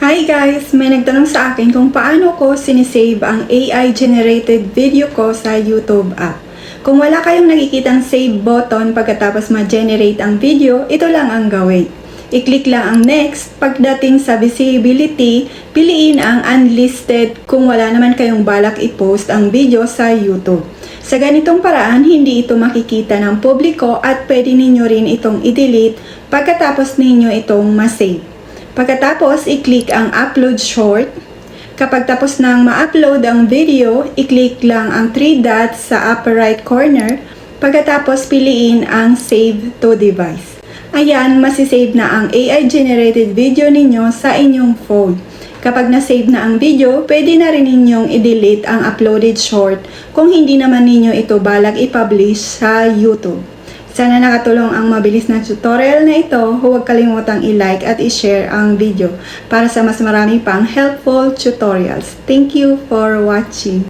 Hi guys! May nagtanong sa akin kung paano ko sinisave ang AI-generated video ko sa YouTube app. Kung wala kayong nakikitang save button pagkatapos ma-generate ang video, ito lang ang gawin. I-click lang ang next. Pagdating sa visibility, piliin ang unlisted kung wala naman kayong balak i-post ang video sa YouTube. Sa ganitong paraan, hindi ito makikita ng publiko at pwede ninyo rin itong i-delete pagkatapos ninyo itong ma-save. Pagkatapos, i-click ang upload short. Kapag tapos nang ma-upload ang video, i-click lang ang 3 dots sa upper right corner. Pagkatapos, piliin ang save to device. Ayan, masisave na ang AI-generated video ninyo sa inyong phone. Kapag na-save na ang video, pwede na rin ninyong i-delete ang uploaded short kung hindi naman ninyo ito balak i-publish sa YouTube. Sana nakatulong ang mabilis na tutorial na ito. Huwag kalimutang i-like at i-share ang video para sa mas marami pang helpful tutorials. Thank you for watching.